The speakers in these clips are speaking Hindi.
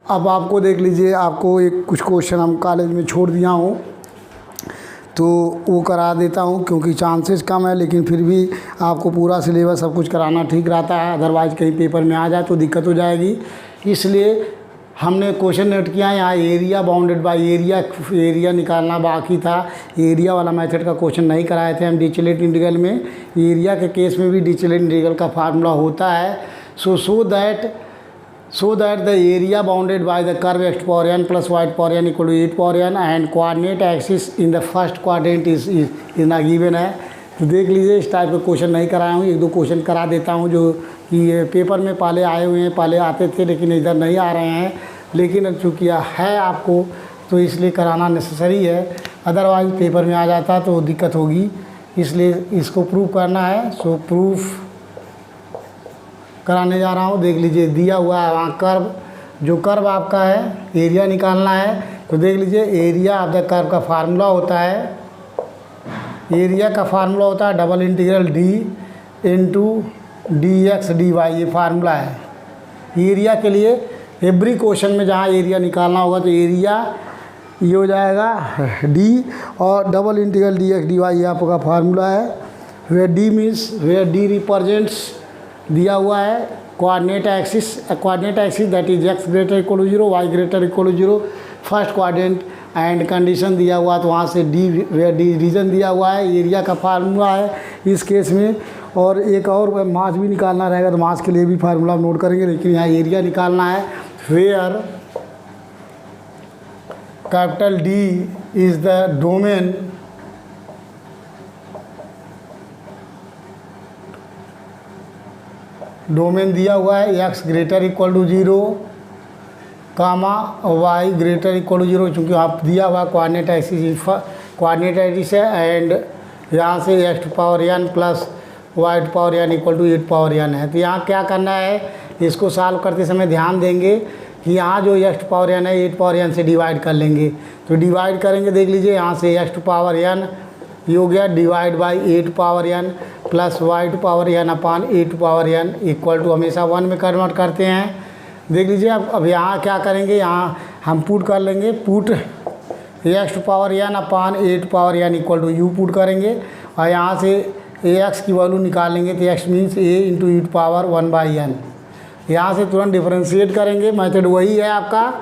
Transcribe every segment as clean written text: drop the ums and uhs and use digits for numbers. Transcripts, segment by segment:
अब आपको देख लीजिए, आपको एक कुछ क्वेश्चन हम कॉलेज में छोड़ दिया हूँ तो वो करा देता हूँ, क्योंकि चांसेस कम है, लेकिन फिर भी आपको पूरा सिलेबस सब कुछ कराना ठीक रहता है। अदरवाइज़ कहीं पेपर में आ जाए तो दिक्कत हो जाएगी। इसलिए हमने क्वेश्चन नोट किया यहाँ एरिया बाउंडेड बाय एरिया निकालना बाकी था। एरिया वाला मेथड का क्वेश्चन नहीं कराए थे हम डिरिचलेट इंटीग्रल में। एरिया के केस में भी डिरिचलेट इंटीग्रल का फार्मूला होता है। so that the area bounded by the curve x power n plus y power n equal to 8 power n and coordinate axis in the first quadrant is ना given है। तो देख लीजिए, इस टाइप के क्वेश्चन नहीं कराया हूँ, एक दो क्वेश्चन करा देता हूँ जो कि पेपर में पहले आए हुए हैं, पहले आते थे लेकिन इधर नहीं आ रहे हैं, लेकिन चूँकि है आपको तो इसलिए कराना नेसेसरी है। अदरवाइज पेपर में आ जाता तो दिक्कत होगी, इसलिए इसको प्रूफ करना है। सो प्रूफ कराने जा रहा हूँ। देख लीजिए, दिया हुआ है वहाँ कर्व, जो कर्व आपका है एरिया निकालना है। तो देख लीजिए, एरिया ऑफ द कर्व का फार्मूला होता है, एरिया का फार्मूला होता है double integral d into D x D y, ये फार्मूला है एरिया के लिए। एवरी क्वेश्चन में जहाँ एरिया निकालना होगा तो एरिया ये हो जाएगा डी और double integral d x D y, ये आपका फार्मूला है। Where d means where d represents, दिया हुआ है coordinate axis that is x greater equal to 0, y greater equal to 0, first quadrant and condition दिया हुआ, तो वहाँ से डी रीजन दिया हुआ है, एरिया का फार्मूला है इस केस में। और एक और मास भी निकालना रहेगा तो मास के लिए भी फार्मूला नोट करेंगे, लेकिन यहाँ एरिया निकालना है। Where capital D is the domain दिया हुआ है x greater equal to 0 comma y greater equal to 0, चूँकि आप दिया हुआ कोऑर्डिनेट एक्सिस है एंड यहाँ से x to power n plus y to power n equal to 8 power n है। तो यहाँ क्या करना है, इसको सॉल्व करते समय ध्यान देंगे कि यहाँ जो x टू पावर n है 8 पावर n से डिवाइड कर लेंगे। तो डिवाइड करेंगे, देख लीजिए यहाँ से x टू पावर n ये हो गया divide by 8 power n plus y to power n upon 8 power n equal to हमेशा 1 में कन्वर्ट करते हैं। देख लीजिए, अब यहाँ क्या करेंगे, यहाँ हम पुट कर लेंगे, put x to power n upon 8 power n equal to u put करेंगे और यहाँ से ax की वैल्यू निकालेंगे तो x means a into e to power 1/n। यहाँ से तुरंत डिफरेंशिएट करेंगे, मेथड वही है आपका।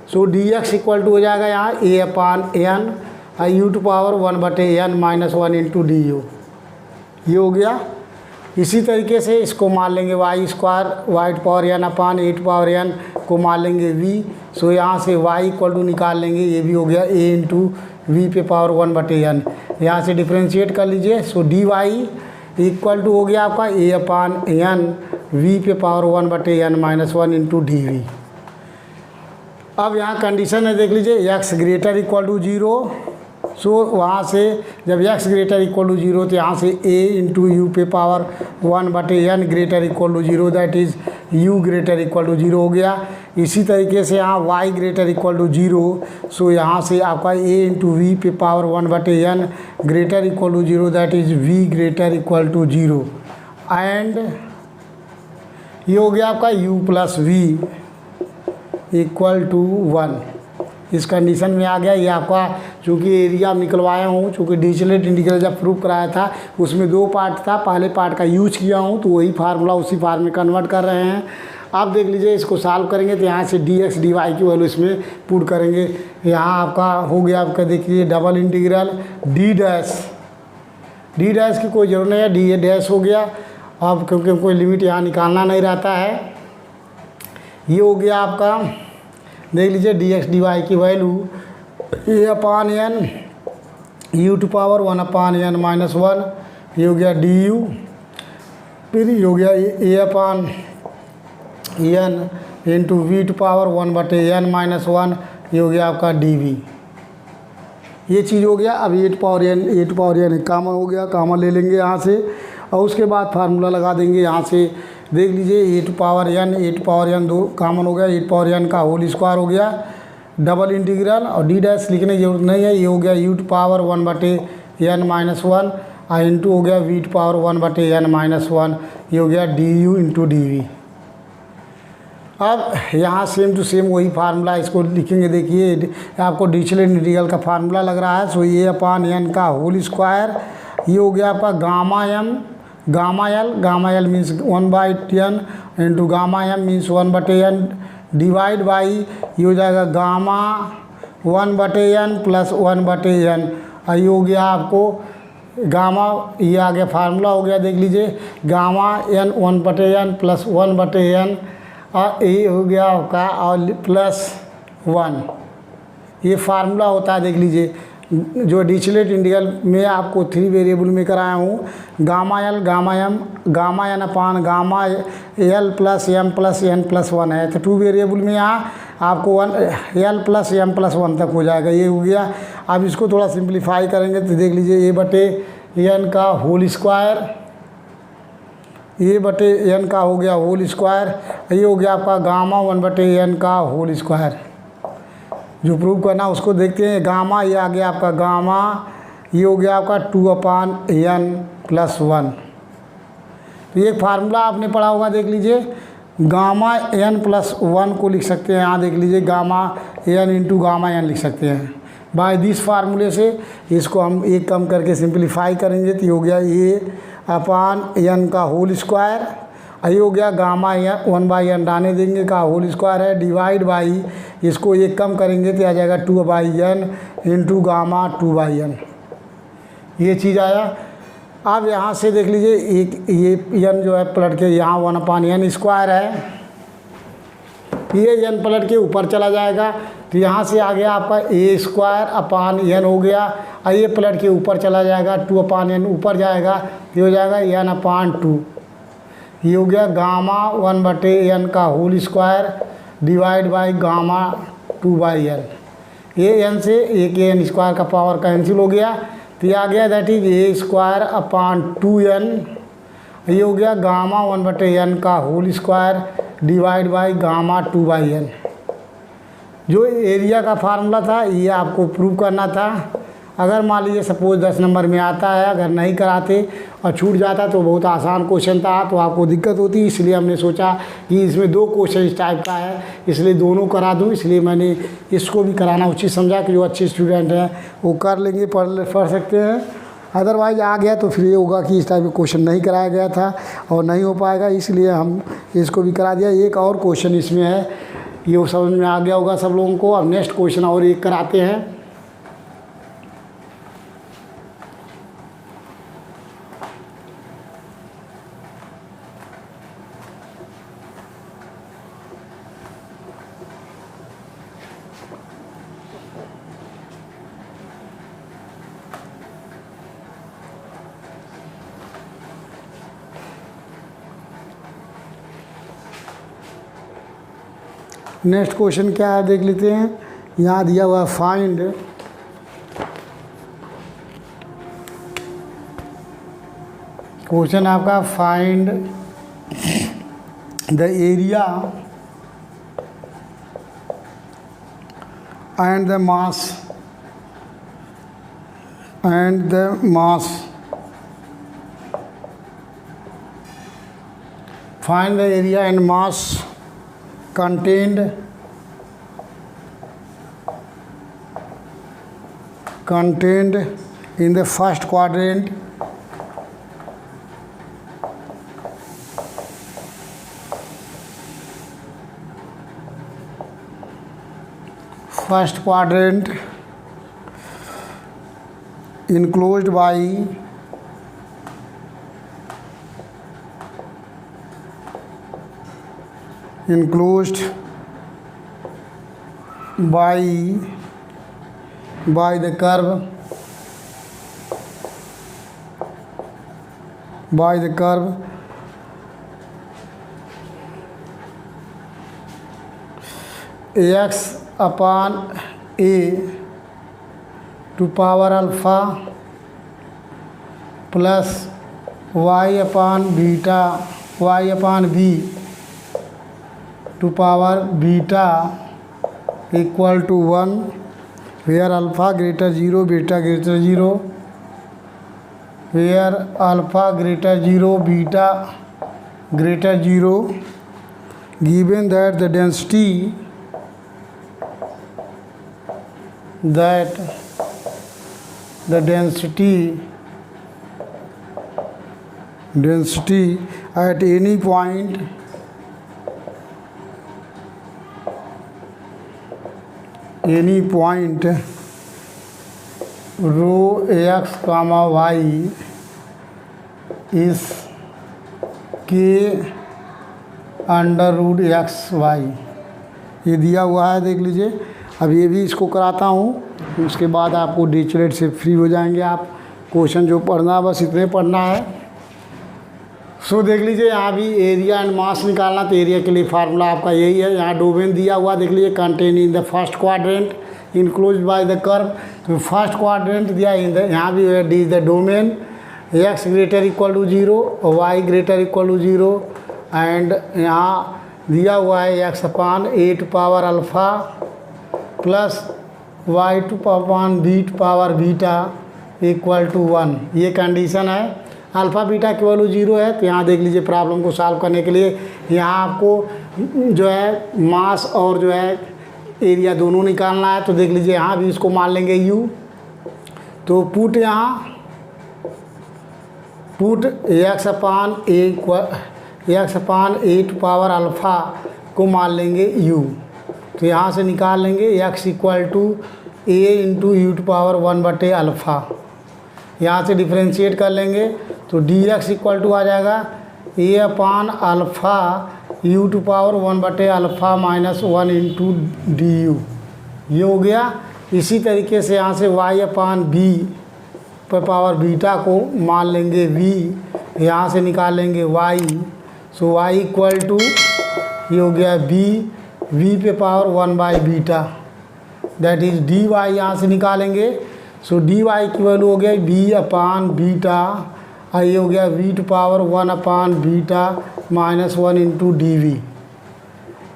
सो dx इक्वल टू हो जाएगा यहाँ a upon n u to power 1/n minus 1 into d u, ये हो गया। इसी तरीके से इसको मान लेंगे y square y to power n upon 8 power n को मान लेंगे v। सो यहाँ से y इक्वल टू निकाल लेंगे, ये भी हो गया a इंटू वी पे पावर 1/n। यहाँ से डिफ्रेंशिएट कर लीजिए। So d y equal to हो गया आपका a अपान n वी पे power 1/n minus 1 into d v. अब यहाँ कंडीशन है, देख लीजिए x greater equal to 0। So वहाँ से जब x ग्रेटर इक्वल टू 0 तो यहाँ से a इंटू यू पे power 1/n greater equal to 0, that is u greater equal to 0 हो गया। इसी तरीके से यहाँ y greater equal to 0, so यहाँ से आपका a इंटू वी पे power 1/n greater equal to 0, that is v greater equal to 0 and ये हो गया आपका u plus v equal to 1। इस कंडीशन में आ गया। ये आपका चूँकि एरिया निकलवाया हूँ, चूँकि डिरिचलेट इंटीग्रल जब प्रूफ कराया था उसमें 2 पार्ट था, पहले पार्ट का यूज किया हूँ तो वही फार्मूला उसी फार्म में कन्वर्ट कर रहे हैं। अब देख लीजिए, इसको सॉल्व करेंगे तो यहाँ से डी एक्स डी वाई की वैल्यू इसमें पुट करेंगे। यहाँ आपका हो गया, आपका देखिए डबल इंटीग्रल डी डैश की कोई ज़रूरत नहीं है, डी डैश हो गया। अब क्योंकि कोई लिमिट यहाँ निकालना नहीं रहता है, ये हो गया आपका। देख लीजिए डी एक्स डी वाई की value a upon n u to power 1/n minus 1, ये हो गया डी यू। फिर ये हो गया a upon n into v to power 1/n minus 1, ये हो गया आपका डी वी। ये चीज़ हो गया। अब 8 पावर n कामन हो गया, कामन ले लेंगे यहाँ से और उसके बाद फार्मूला लगा देंगे। यहाँ से देख लीजिए 8 पावर n 2 कामन हो गया, 8 पावर n का होल स्क्वायर हो गया, डबल इंटीग्रल और डी डैश लिखने की जरूरत नहीं है। ये हो गया you to power 1/n minus 1 और इंटू हो गया we to power 1/n minus 1, ये हो गया d u into d v. अब यहाँ सेम टू सेम वही फार्मूला इसको लिखेंगे। देखिए आपको डिरिचलेट इंटीग्रल का फार्मूला लग रहा है। सो ए अपान एन का होल स्क्वायर, ये हो गया आपका gamma M gamma L means 1/n into gamma m means 1/n divide by ये हो जाएगा गामा 1/n प्लस 1/n। ये हो गया आपको गामा, ये आ गया फार्मूला हो गया, देख लीजिए gamma n 1/n plus 1/n और ये हो गया आपका और प्लस 1, ये फार्मूला होता है। देख लीजिए जो डिरिचलेट इंटीग्रल में आपको 3 वेरिएबल में कराया हूँ, gamma L gamma M gamma N upon gamma L plus M plus N plus 1 है। तो 2 वेरिएबल में यहाँ आपको 1 एल प्लस एम प्लस 1 तक हो जाएगा, ये हो गया। अब इसको थोड़ा सिंप्लीफाई करेंगे तो देख लीजिए ए बटे एन का होल स्क्वायर, ए बटे एन का हो गया होल स्क्वायर, ये हो गया आपका गामा 1/n का होल स्क्वायर। जो प्रूव करना उसको देखते हैं। गामा ये आ गया आपका गामा, ये हो गया आपका 2/n प्लस 1। तो ये फार्मूला आपने पढ़ा होगा, देख लीजिए गामा n प्लस 1 को लिख सकते हैं। यहाँ देख लीजिए gamma n into gamma n लिख सकते हैं बाय दिस फार्मूले से। इसको हम एक कम करके सिंप्लीफाई करेंगे तो ये हो गया ए अपान n का होल स्क्वायर, ये हो गया गामा 1/n डालने देंगे का होल स्क्वायर है, डिवाइड बाई इसको एक कम करेंगे तो आ जाएगा 2/n इंटू गामा 2/n, ये चीज़ आया। अब यहाँ से देख लीजिए एक ये n जो है पलट के यहाँ 1/n स्क्वायर है, ये n पलट के ऊपर चला जाएगा तो यहाँ से आ गया आपका ए स्क्वायर अपान n हो गया, और ये पलट के ऊपर चला जाएगा 2/n ऊपर जाएगा, ये हो जाएगा n/2, ये हो गया गामा 1/n का whole square divide by gamma 2/n। ये n से एक n स्क्वायर का पावर कैंसिल हो गया तो ये आ गया that is a square upon 2n, ये हो गया गामा 1/n का whole square divide by gamma 2/n। जो एरिया का फार्मूला था ये आपको प्रूव करना था। अगर मान लीजिए सपोज 10 नंबर में आता है, अगर नहीं कराते और छूट जाता तो बहुत आसान क्वेश्चन था तो आपको दिक्कत होती, इसलिए हमने सोचा कि इसमें 2 क्वेश्चन इस टाइप का है इसलिए दोनों करा दूं, इसलिए मैंने इसको भी कराना उचित समझा कि जो अच्छे स्टूडेंट हैं वो कर लेंगे, पढ़ सकते हैं। अदरवाइज आ गया तो फिर ये होगा कि इस टाइप का क्वेश्चन नहीं कराया गया था और नहीं हो पाएगा, इसलिए हम इसको भी करा दिया। एक और क्वेश्चन इसमें है, ये समझ में आ गया होगा सब लोगों को। अब नेक्स्ट क्वेश्चन और एक कराते हैं। नेक्स्ट क्वेश्चन क्या है देख लेते हैं। यहाँ दिया हुआ फाइंड क्वेश्चन आपका find the area and the mass find the area and mass contained in the first quadrant enclosed by the curve x upon a to power alpha plus y upon b to power beta equal to 1 where alpha greater 0 beta greater 0, where alpha greater 0 beta greater 0 given that the density at any point rho x comma y is k under root x y, ये दिया हुआ है, देख लीजिए। अब ये भी इसको कराता हूँ, उसके बाद आपको डिरिचलेट से फ्री हो जाएंगे आप। क्वेश्चन जो पढ़ना बस इतने पढ़ना है। सो देख लीजिए यहाँ भी एरिया एंड मास निकालना, तो एरिया के लिए फार्मूला आपका यही है। यहाँ डोमेन दिया हुआ देख लीजिए, contain in the first quadrant enclose by the curve, तो फर्स्ट क्वाड्रेंट दिया इन द, यहाँ भी d is the domain, x greater equal to 0 और y greater equal to 0, and यहाँ दिया हुआ है x upon 8 power alpha plus y to upon beat power beta equal to 1, ये कंडीशन है। अल्फ़ा बीटा की वैल्यू 0 है, तो यहाँ देख लीजिए प्रॉब्लम को सॉल्व करने के लिए यहाँ आपको जो है मास और जो है एरिया दोनों निकालना है। तो देख लीजिए यहाँ भी इसको मान लेंगे u, तो पुट यहाँ put x upon 8 power alpha को मान लेंगे u, तो यहाँ से निकाल लेंगे x equal to a into U to power 1/अल्फ़ा, यहाँ से डिफ्रेंशिएट कर लेंगे तो dx इक्वल टू आ जाएगा a upon alpha U to power 1/अल्फ़ा माइनस 1 इंटू डी, ये हो गया। इसी तरीके से यहाँ से y अपान b पर पावर बीटा को मान लेंगे v, यहाँ से निकाल लेंगे y, so y equal to ये हो गया v पे पावर 1/बीटा, दैट इज़ dy, यहाँ से निकालेंगे। सो dy की वैल्यू हो गया b अपान बीटा, और ये हो गया v टू पावर 1/बीटा माइनस 1 इंटू डी,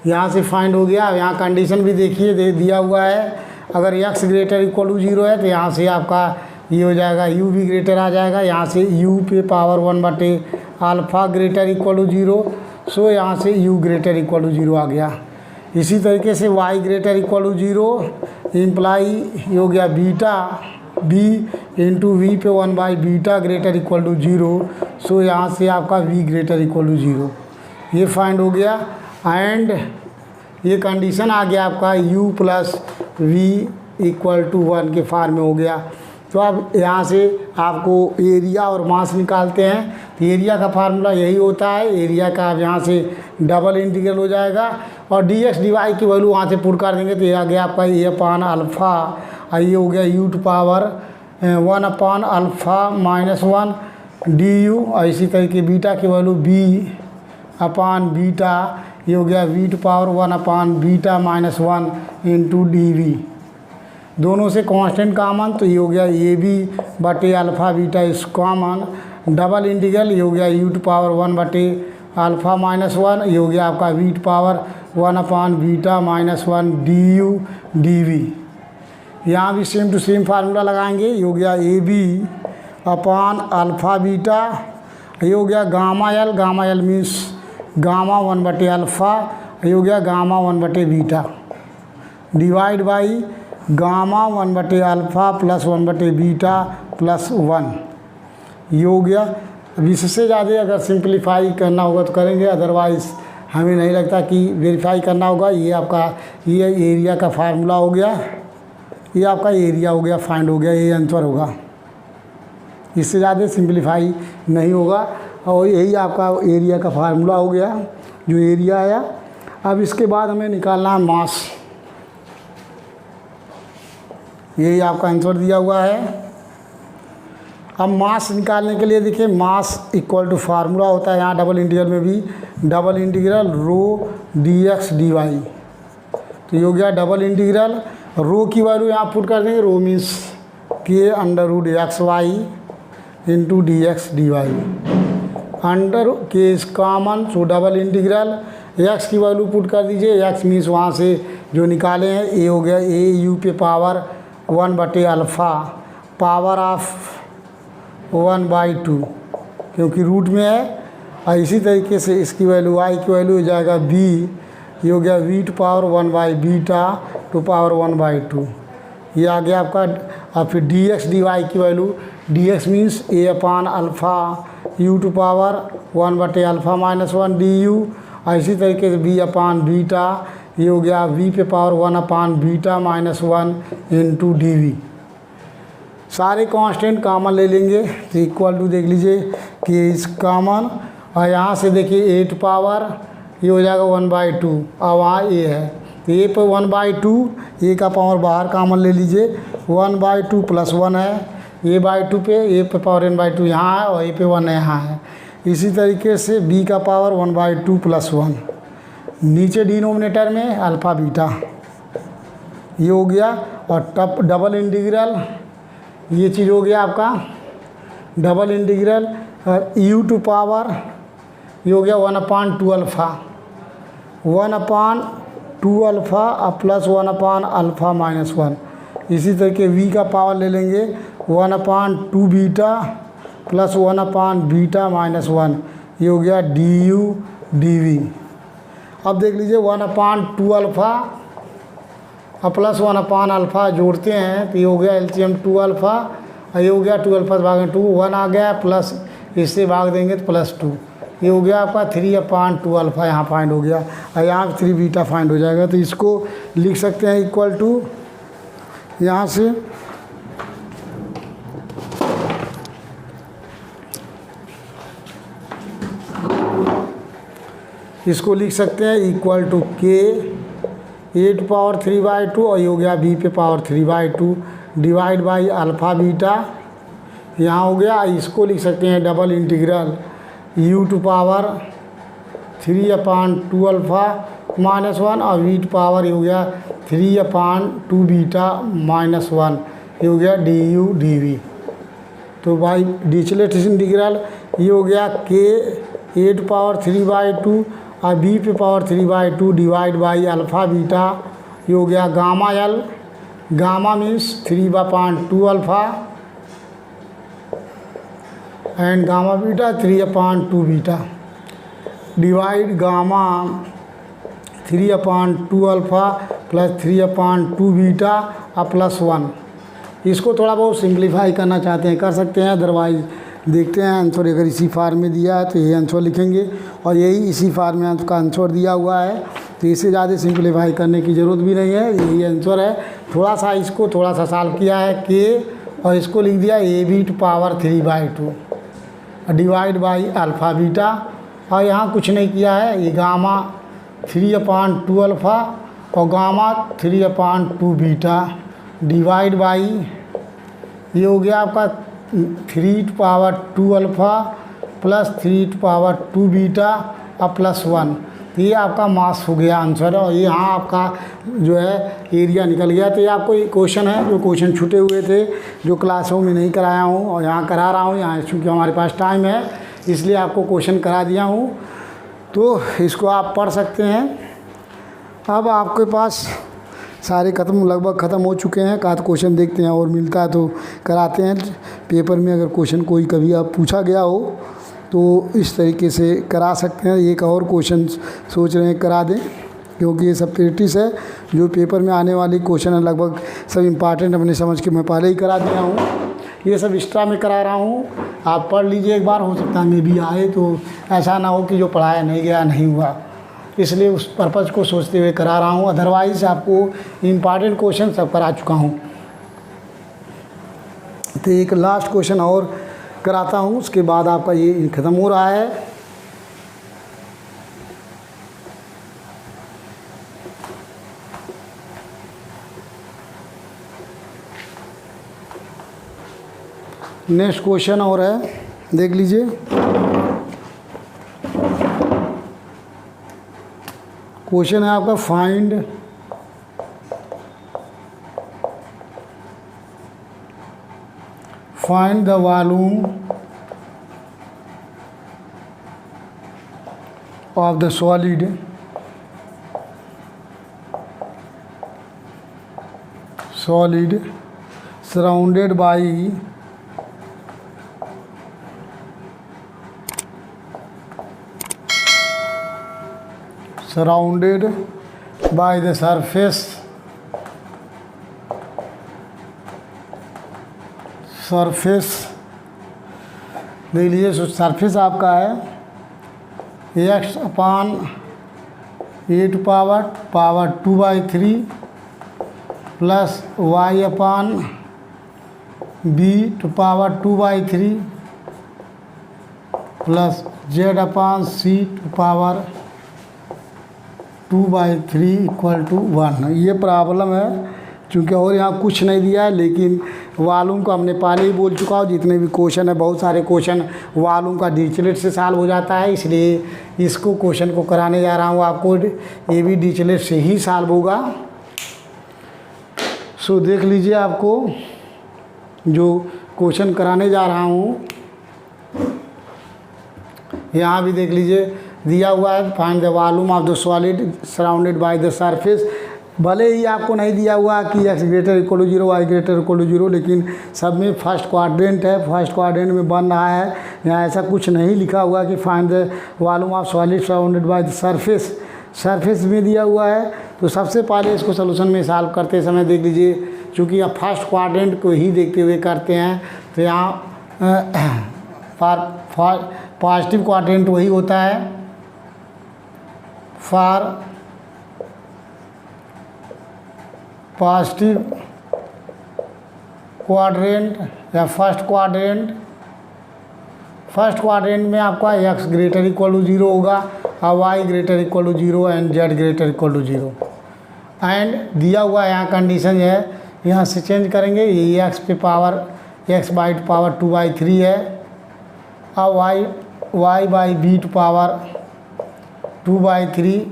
यहाँ से फाइंड हो गया। यहाँ कंडीशन भी देखिए दिया हुआ है, अगर x ग्रेटर इक्वल टू 0 है तो यहाँ से आपका ये हो जाएगा u भी ग्रेटर आ जाएगा, यहाँ से u पे पावर 1/अल्फ़ा ग्रेटर इक्वल टू 0, सो यहाँ से u ग्रेटर इक्वल टू 0 आ गया। इसी तरीके से y greater equal to 0 imply हो गया बीटा b इंटू वी पे 1/बीटा ग्रेटर इक्वल टू 0, सो यहाँ से आपका v ग्रेटर इक्वल टू 0, ये फाइंड हो गया। एंड ये कंडीशन आ गया आपका u plus v equal to 1 के फार्म में हो गया। तो अब यहाँ से आपको एरिया और मास निकालते हैं, तो एरिया का फार्मूला यही होता है। एरिया का अब यहाँ से डबल इंटीग्रल हो जाएगा और dx dy की वैल्यू वहाँ से पुट कर देंगे, तो ये आ गया आपका a अपान अल्फ़ा, और ये हो गया u टू पावर 1/अल्फ़ा माइनस 1 du, और इसी तरीके बीटा की वैल्यू b अपान बीटा, ये हो गया v टू पावर 1/बीटा माइनस 1 इंटू डी, दोनों से कांस्टेंट कॉमन, तो ये हो गया ए बी बटे अल्फ़ा बीटा इस कॉमन, डबल इंटीग्रल ये हो गया u टू पावर 1/अल्फ़ा माइनस 1, ये हो गया आपका v टू पावर 1/बीटा माइनस 1 du डी। यहाँ भी सेम टू सेम फार्मूला लगाएंगे, ये हो गया A B upon alpha beta, ये हो गया गामा एल मीन्स गामा 1/अल्फ़ा, ये हो गया गामा 1/बीटा डिवाइड बाई गामा 1/अल्फ़ा प्लस 1/बीटा प्लस 1, ये हो गया। अब इससे ज़्यादा अगर सिंप्लीफाई करना होगा तो करेंगे, अदरवाइज़ हमें नहीं लगता कि वेरीफाई करना होगा। ये आपका ये एरिया का फार्मूला हो गया, ये आपका एरिया हो गया, फाइंड हो गया, ये आंसर होगा। इससे ज़्यादा सिंप्लीफाई नहीं होगा, और यही आपका एरिया का फार्मूला हो गया जो एरिया आया। अब इसके बाद हमें निकालना है मास, यही आपका आंसर दिया हुआ है। अब मास निकालने के लिए देखिए, मास इक्वल टू फार्मूला होता है यहाँ डबल इंटीग्रल में भी, डबल इंटीग्रल रो dx dy, तो ये हो गया डबल इंटीग्रल। रो की वैल्यू यहाँ पुट कर देंगे, रो मीन्स के under root x Y into D x D Y, under के is common, so double integral X की वैल्यू पुट कर दीजिए, एक्स मीन्स वहाँ से जो निकाले हैं ए हो गया ए यू पे पावर 1/अल्फ़ा पावर ऑफ 1/2, क्योंकि रूट में है, और इसी तरीके से इसकी वैल्यू y की वैल्यू हो जाएगा b, ये हो गया v to power 1 by beta to power 1 by 2। ये आ गया आपका। और फिर dx dy की वैल्यू, dx means a upon alpha u to power 1 बटे अल्फ़ा माइनस 1 du। और इसी तरीके से b अपान बीटा, ये हो गया v पे पावर 1 अपान बीटा माइनस 1 इंटू डी। सारे कांस्टेंट कॉमन ले लेंगे तो इक्वल टू देख लीजिए कि इस कॉमन, और यहाँ से देखिए 8 पावर, ये हो जाएगा 1/2, और वहाँ a है तो a पे 1/2, a का पावर बाहर कॉमन ले लीजिए, 1/2 प्लस 1 है, a/2 पे a पे पावर n/2 यहाँ है और a पे 1 यहाँ है। इसी तरीके से b का पावर 1/2 प्लस 1, नीचे डिनोमिनेटर में अल्फ़ा बीटा, ये हो गया। और टप डबल इंटीग्रल, ये चीज़ हो गया आपका double integral u to power, ये हो गया 1/2 alpha, 1/2 alpha plus 1/, alpha minus 1। इसी तरीके v का पावर ले लेंगे 1/2 बीटा प्लस 1/, बीटा माइनस 1, ये हो गया du dv। अब देख लीजिए 1/2 अल्फ़ा और प्लस 1/, अल्फ़ा जोड़ते हैं तो ये हो गया एलसीएम 2 अल्फ़ा, और ये हो गया 2 अल्फ़ा से भाग 2, 1 आ गया, प्लस इससे भाग देंगे तो प्लस 2, ये हो गया आपका 3/2 अल्फ़ा यहाँ फाइंड हो गया, और यहाँ 3 बीटा फाइंड हो जाएगा। तो इसको लिख सकते हैं इक्वल टू, यहाँ से इसको लिख सकते हैं equal to k a to power 3/2, और ये हो गया b पे power 3/2 divide by alpha beta, यहाँ हो गया। इसको लिख सकते हैं double integral u to power 3/2 alpha minus 1, और v टू पावर ये हो गया 3/2 बीटा माइनस 1, ये हो गया du dv। तो बाई डिरिचलेट इंटीग्रल, ये हो गया k a टू पावर 3/2 और b पे power 3/2 divide by alpha beta, ये हो गया gamma l, gamma means 3/2 alpha and gamma beta 3/2 beta divide gamma 3/2 alpha plus 3/2 beta और प्लस 1। इसको थोड़ा बहुत सिंप्लीफाई करना चाहते हैं कर सकते हैं, अदरवाइज देखते हैं आंसर अगर इसी फार्म में दिया है तो ये आंसर लिखेंगे, और यही इसी फार्म में का आंसर दिया हुआ है तो इसे ज़्यादा सिंप्लीफाई करने की ज़रूरत भी नहीं है, यही आंसर है। थोड़ा सा इसको थोड़ा सा सॉल्व किया है k, और इसको लिख दिया ab to power 3/2 divide by alpha beta, और यहाँ कुछ नहीं किया है, ये गामा 3/2 अल्फ़ा और गामा 3/2 बीटा डिवाइड बाई, ये हो गया आपका 3/2 अल्फ़ा प्लस 3/2 बीटा और प्लस 1। तो ये आपका मास हो गया आंसर, और ये यहाँ आपका जो है एरिया निकल गया। तो ये आपको एक क्वेश्चन है, जो क्वेश्चन छूटे हुए थे जो क्लासों में नहीं कराया हूँ और यहाँ करा रहा हूँ, यहाँ चूँकि हमारे पास टाइम है इसलिए आपको क्वेश्चन करा दिया हूँ, तो इसको आप पढ़ सकते हैं। अब आपके पास सारे लगभग ख़त्म हो चुके हैं, का क्वेश्चन देखते हैं और मिलता है तो कराते हैं। पेपर में अगर क्वेश्चन कोई कभी आप पूछा गया हो तो इस तरीके से करा सकते हैं। एक और क्वेश्चन सोच रहे हैं करा दें, क्योंकि ये सब प्रैक्टिस है, जो पेपर में आने वाली क्वेश्चन है लगभग सब इम्पॉर्टेंट अपने समझ के मैं पहले ही करा दिया हूँ, ये सब एक्स्ट्रा में करा रहा हूँ। आप पढ़ लीजिए एक बार, हो सकता है मे भी आए, तो ऐसा ना हो कि जो पढ़ाया नहीं गया नहीं हुआ, इसलिए उस पर्पज़ को सोचते हुए करा रहा हूँ। अदरवाइज़ आपको इम्पॉर्टेंट क्वेश्चन सब करा चुका हूँ। तो एक लास्ट क्वेश्चन और कराता हूँ, उसके बाद आपका ये ख़त्म हो रहा है। नेक्स्ट क्वेश्चन और है, देख लीजिए। क्वेश्चन है आपका find the volume of the solid surrounded by surrounded by the surface देख लीजिए। सरफेस आपका है x upon a to power 2/3 plus y upon b to power 2/3 plus z upon c to power 2/3 equal to 1। ये प्रॉब्लम है क्योंकि और यहाँ कुछ नहीं दिया है, लेकिन वॉल्यूम को हमने पहले ही बोल चुका हूँ। जितने भी क्वेश्चन है, बहुत सारे क्वेश्चन वॉल्यूम का डिरिचलेट से सॉल्व हो जाता है, इसलिए इसको क्वेश्चन को कराने जा रहा हूँ आपको। ये भी डिरिचलेट से ही सॉल्व होगा। सो देख लीजिए, आपको जो क्वेश्चन कराने जा रहा हूँ यहाँ भी देख लीजिए दिया हुआ है, find the volume of the solid surrounded by the surface. भले ही आपको नहीं दिया हुआ कि x greater equal to 0 y greater equal to 0, लेकिन सब में फर्स्ट क्वाड्रेंट है, फर्स्ट क्वाड्रेंट में बन रहा है। यहाँ ऐसा कुछ नहीं लिखा हुआ कि find the volume of solid surrounded by the surface में दिया हुआ है। तो सबसे पहले इसको सोल्यूशन में सॉल्व करते समय देख लीजिए, चूँकि आप फर्स्ट क्वाड्रेंट को ही देखते हुए करते हैं, तो यहाँ पॉजिटिव क्वाड्रेंट वही होता है फॉर पॉजिटिव क्वाड्रेंट या फर्स्ट क्वाड्रेंट में आपका x ग्रेटर इक्वल टू 0 होगा और y greater equal to 0 and z greater equal to 0। And दिया हुआ यहाँ कंडीशन है, यहाँ से चेंज करेंगे। ये x पे power x by to power 2/3 है और y by b to power 2/3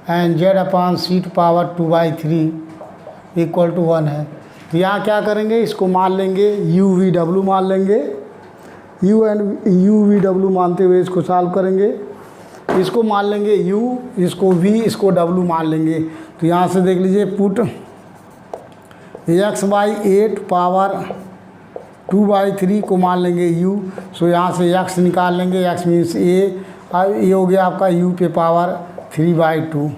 and z upon c to power 2/3 equal to 1 है। तो यहाँ क्या करेंगे, इसको मान लेंगे u v w मान लेंगे, u v w मानते हुए इसको सॉल्व करेंगे। इसको मान लेंगे u, इसको v, इसको w मान लेंगे। तो यहाँ से देख लीजिए, पुट x बाई 8 पावर 2/3 को मान लेंगे u। सो यहाँ से x निकाल लेंगे, x मीन्स a, और ये हो गया आपका u पे पावर 3/2।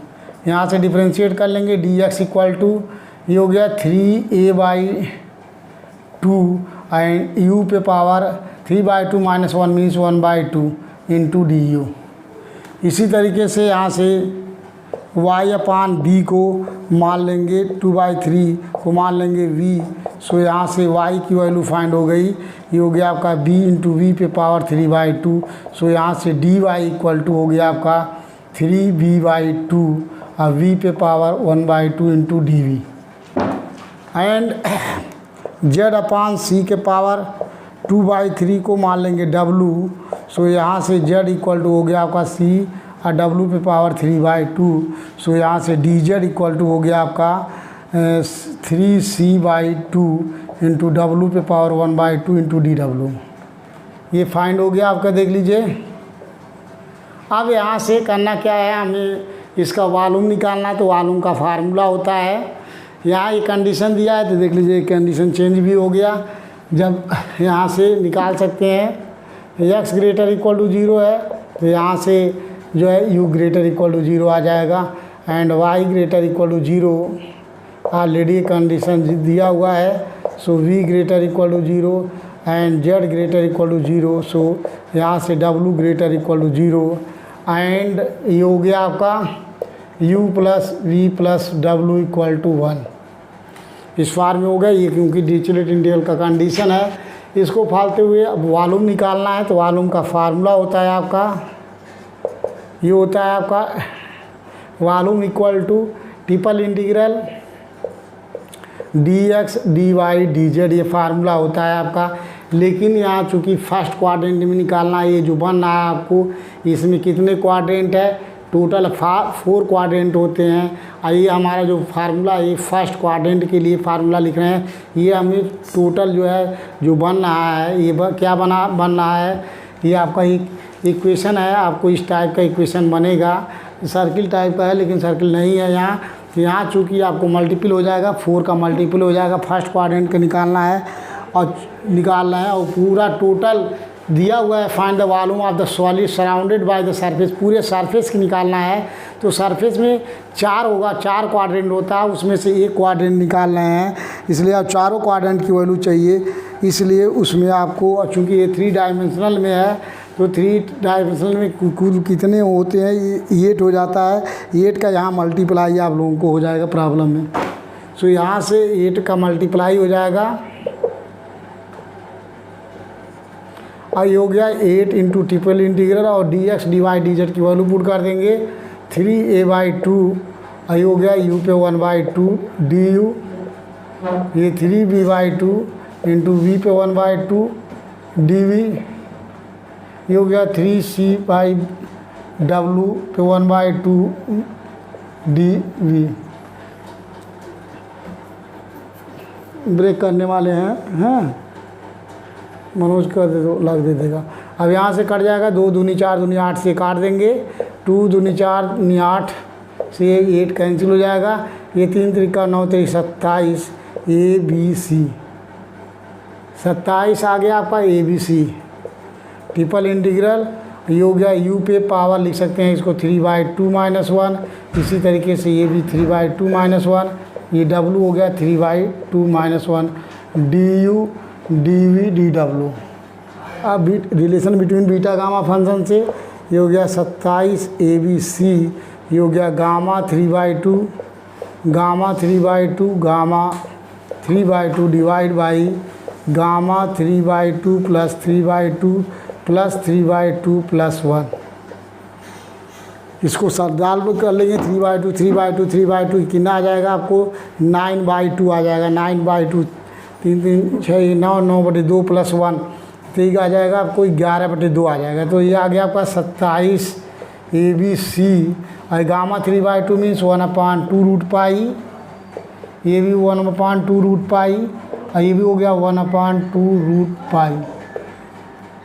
यहाँ से डिफ्रेंशिएट कर लेंगे, dx इक्वल टू ये हो गया 3a/2 एंड u पे power 3/2 minus 1 means 1/2 into du। इसी तरीके से यहाँ से y अपान b को मान लेंगे, 2/3 को मान लेंगे v। सो यहाँ से y की वैल्यू फाइंड हो गई, ये हो गया आपका b इंटू वी पे पावर 3/2। सो यहाँ से dy इक्वल टू हो गया आपका 3b/2 और v पे power 1/2 into dv। And z upon c के पावर 2/3 को मान लेंगे w। सो यहाँ से z इक्वल टू हो गया आपका c और w पे पावर 3/2। सो यहाँ से dz इक्वल टू हो गया आपका 3c/2 इंटू w पे पावर 1/2 इंटू dw। ये फाइंड हो गया आपका, देख लीजिए। अब यहाँ से करना क्या है, हमें इसका वॉल्यूम निकालना है। तो वॉल्यूम का फार्मूला होता है, यहाँ ये कंडीशन दिया है, तो देख लीजिए कंडीशन चेंज भी हो गया। जब यहाँ से निकाल सकते हैं x ग्रेटर इक्वल टू 0 है, तो यहाँ से जो है u ग्रेटर इक्वल टू 0 आ जाएगा and y greater equal to 0 already condition दिया हुआ है। So v greater equal to 0 and z greater equal to 0। So यहाँ से w greater equal to 0 and ये हो गया आपका u plus v plus w equal to 1। इस फॉर्म में हो गया ये, क्योंकि डिरिचलेट इंटीग्रल का कंडीशन है। इसको फालते हुए अब वॉल्यूम निकालना है। तो वॉल्यूम का फार्मूला होता है आपका, ये होता है आपका volume equal to triple integral dx dy dz, ये फार्मूला होता है आपका। लेकिन यहाँ चूँकि फर्स्ट क्वाड्रेंट में निकालना है, ये जो बन रहा है आपको, इसमें कितने क्वाड्रेंट है, टोटल 4 क्वाड्रेंट होते हैं। और ये हमारा जो फार्मूला, ये फर्स्ट क्वाड्रेंट के लिए फार्मूला लिख रहे हैं। ये हमें टोटल जो है जो बन रहा है, ये क्या बन रहा है, ये आपका इक्वेशन है। आपको इस टाइप का इक्वेशन बनेगा, सर्किल टाइप का है लेकिन सर्किल नहीं है यहाँ। यहाँ चूँकि आपको मल्टीपल हो जाएगा, 4 का मल्टीपल हो जाएगा, फर्स्ट क्वाड्रेंट का निकालना है और पूरा टोटल दिया हुआ है। Find the volume of the solid surrounded by the surface, पूरे सरफेस की निकालना है। तो सरफेस में 4 होगा, 4 क्वाड्रेंट होता है, उसमें से एक क्वाड्रेंट निकाल रहे हैं, इसलिए आप चारों क्वाड्रेंट की वैल्यू चाहिए। इसलिए उसमें आपको, चूँकि ये 3 डायमेंशनल में है, तो 3 डायमेंशनल में कुल कितने होते हैं, 8 हो जाता है। 8 का यहाँ मल्टीप्लाई आप लोगों को हो जाएगा प्रॉब्लम में। सो यहाँ से 8 का मल्टीप्लाई हो जाएगा, और ये हो गया 8 इंटू ट्रिपल इंटीग्रल, और dx dy dz की वैल्यू पुट कर देंगे 3a/2, ये हो गया u पे 1/2 du, ये 3b/2 इंटू v पे 1/2 dv, ये हो गया 3c/w पे 1/2 dv। ब्रेक करने वाले हैं मनोज कर दे दो, लग दे देगा। अब यहाँ से कट जाएगा, 2 दूनी 4 दूनी 8 से काट देंगे, 2 दूनी 4 दूनी 8 से 8 कैंसिल हो जाएगा, ये 3 त्रिका 9 3 27 ABC, 27 आ गया आपका ABC। ट्रिपल इंटीग्रल ये हो गया u पे पावर लिख सकते हैं इसको 3/2 - 1, इसी तरीके से ये भी 3/2 - 1, ये w हो गया 3/2 - 1 du dv dw। अब relation between beta gamma function से ये हो गया 27 ABC, ये हो गया gamma 3/2 gamma 3/2 divide by gamma 3/2 plus 3/2 plus 3/2 plus 1। इसको सरदाल कर लेंगे, 3/2 कितना आ जाएगा आपको 9/2 आ जाएगा, 9/2 3 3 6 9 9/2 प्लस 1, तो ये आ जाएगा आपको 11/2 आ जाएगा। तो ये आ गया आपका 27 ABC, और गामा 3/2 मीन्स 1/2 रूट पाई, ये भी 1/2 रूट पाई, और ये भी हो गया 1/2 रूट पाई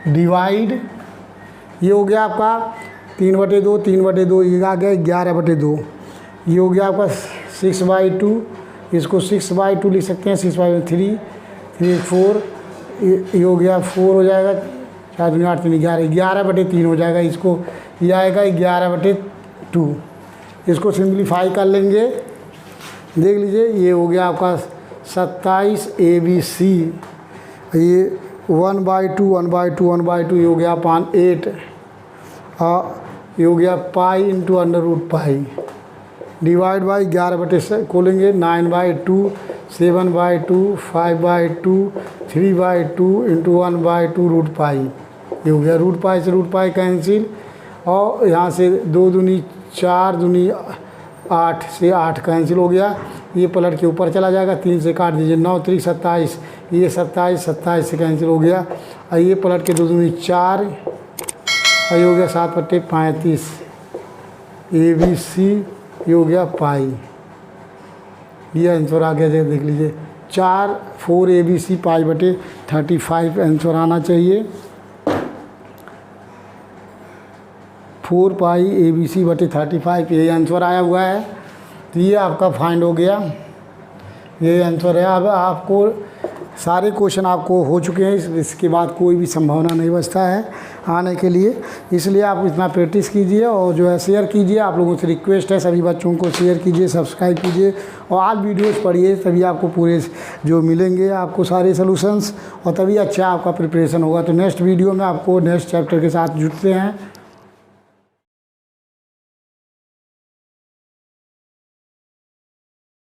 डिवाइड, ये हो गया आपका 3/2, ये आ गया 11/2, ये हो गया आपका 6/2, इसको 6/2 लिख सकते हैं, 6/3 3 4, ये हो गया 4 हो जाएगा, 4 दूनी 8 3 11, 11/3 हो जाएगा, इसको ये आएगा 11/2। इसको सिंप्लीफाई कर लेंगे, देख लीजिए, ये हो गया आपका 27 ABC, ये 1/2 ये हो गया 8, ये हो गया पाई इंटू √पाई डिवाइड बाई 11/से खोलेंगे 9/2 7/2 5/2 3/2 इंटू 1/2 रूट पाई, ये हो गया √पाई से √पाई कैंसिल, और यहाँ से 2 दूनी 4 दूनी 8 से 8 कैंसिल हो गया, ये पलट के ऊपर चला जाएगा, 3 से काट दीजिए, 9 3 27, ये 27 से कैंसिल हो गया, और ये पलट के 2 दूनी 4, और ये हो गया 7/35 ABC, ये हो गया पाई, ये आंसर आ गया, देख लीजिए 4 ABC पाई/35 आंसर आना चाहिए, 4 पाई ABC/35 ये आंसर आया हुआ है। तो ये आपका फाइंड हो गया, ये आंसर है। अब आपको सारे क्वेश्चन आपको हो चुके हैं, इसके बाद कोई भी संभावना नहीं बचता है आने के लिए, इसलिए आप इतना प्रैक्टिस कीजिए, और जो है शेयर कीजिए। आप लोगों से रिक्वेस्ट है, सभी बच्चों को शेयर कीजिए, सब्सक्राइब कीजिए, और आज वीडियोस पढ़िए, तभी आपको पूरे जो मिलेंगे आपको सारे सॉल्यूशंस, और तभी अच्छा आपका प्रिपरेशन होगा। तो नेक्स्ट वीडियो में आपको नेक्स्ट चैप्टर के साथ जुड़ते हैं।